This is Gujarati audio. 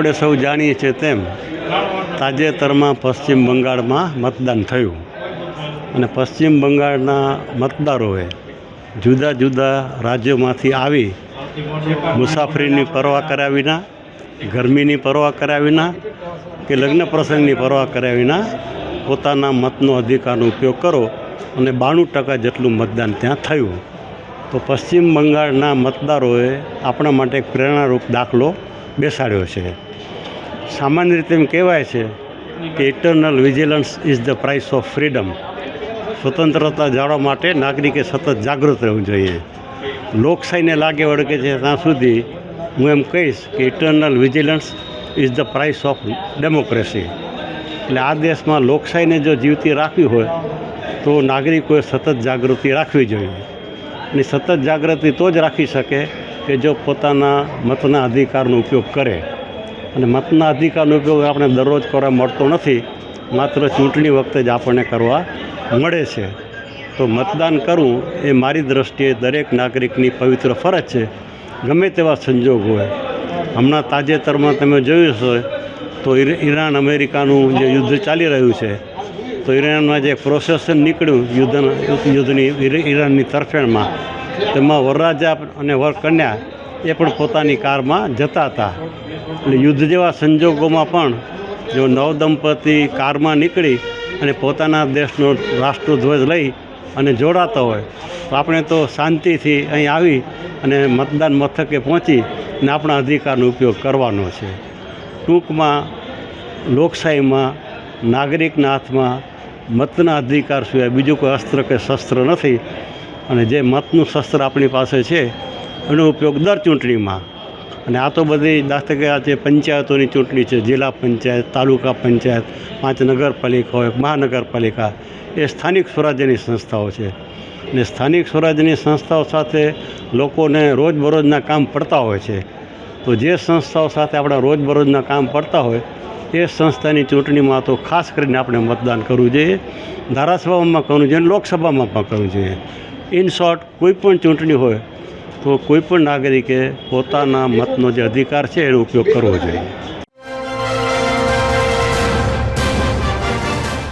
આપણે સૌ જાણીએ છીએ તેમ તાજેતરમાં પશ્ચિમ બંગાળમાં મતદાન થયું અને પશ્ચિમ બંગાળના મતદારોએ જુદા જુદા રાજ્યોમાંથી આવી મુસાફરીની પરવા કર્યા વિના, ગરમીની પરવા કર્યા વિના કે લગ્ન પ્રસંગની પરવા કર્યા વિના પોતાના મતનો અધિકારનો ઉપયોગ કરો અને 92% જેટલું મતદાન ત્યાં થયું. તો પશ્ચિમ બંગાળના મતદારોએ આપણા માટે એક પ્રેરણારૂપ દાખલો બેસાડ્યો છે. સામાન્ય રીતે એમ કહેવાય છે કે eternal vigilance is the price of freedom. સ્વતંત્રતા જાળવવા માટે નાગરિકે સતત જાગૃત રહેવું જોઈએ. લોકશાહીને લાગે વળગે છે ત્યાં સુધી હું એમ કહીશ કે eternal vigilance is the price of democracy. એટલે આ દેશમાં લોકશાહીને જો જીવતી રાખવી હોય તો નાગરિકોએ સતત જાગૃતિ રાખવી જોઈએ. અને સતત જાગૃતિ તો જ રાખી શકે કે જો પોતાના મતના અધિકારનો ઉપયોગ કરે. અને મતના અધિકારનો ઉપયોગ આપણે દરરોજ કરવા મળતો નથી, માત્ર ચૂંટણી વખતે જ આપણને કરવા મળે છે. તો મતદાન કરવું એ મારી દૃષ્ટિએ દરેક નાગરિકની પવિત્ર ફરજ છે, ગમે તેવા સંજોગ હોય. હમણાં તાજેતરમાં તમે જોયું હશે તો ઈરાન અમેરિકાનું જે યુદ્ધ ચાલી રહ્યું છે, તો ઈરાનમાં જે પ્રોસેસન નીકળ્યું યુદ્ધની ઈરાનની તરફેણમાં, તેમાં વરરાજા અને વરકન્યા એ પણ પોતાની કારમાં જતા હતા. એટલે યુદ્ધ જેવા સંજોગોમાં પણ જો નવદંપતિ કારમાં નીકળી અને પોતાના દેશનો રાષ્ટ્રધ્વજ લઈ અને જોડાતા હોય તો આપણે તો શાંતિથી અહીં આવી અને મતદાન મથકે પહોંચી અને આપણા અધિકારનો ઉપયોગ કરવાનો છે. ટૂંકમાં લોકશાહીમાં નાગરિકના હાથમાં મતના અધિકાર સિવાય બીજું કોઈ અસ્ત્ર કે શસ્ત્ર નથી. અને જે મતનું શસ્ત્ર આપણી પાસે છે એનો ઉપયોગ દર ચૂંટણીમાં, અને આ તો બધી દાખલા કે આ જે પંચાયતોની ચૂંટણી છે, જિલ્લા પંચાયત, તાલુકા પંચાયત, 5 નગરપાલિકા હોય, મહાનગરપાલિકા, એ સ્થાનિક સ્વરાજ્યની સંસ્થાઓ છે. અને સ્થાનિક સ્વરાજ્યની સંસ્થાઓ સાથે લોકોને રોજબરોજના કામ પડતા હોય છે. તો જે સંસ્થાઓ સાથે આપણા રોજબરોજના કામ પડતા હોય એ સંસ્થાની ચૂંટણીમાં તો ખાસ કરીને આપણે મતદાન કરવું જોઈએ. ધારાસભામાં કરવું જોઈએ, લોકસભામાં પણ કરવું જોઈએ. ઇન શોર્ટ, કોઈ પણ ચૂંટણી હોય તો કોઈ પણ નાગરિકે પોતાના મતનો જે અધિકાર છે એનો ઉપયોગ કરવો જોઈએ.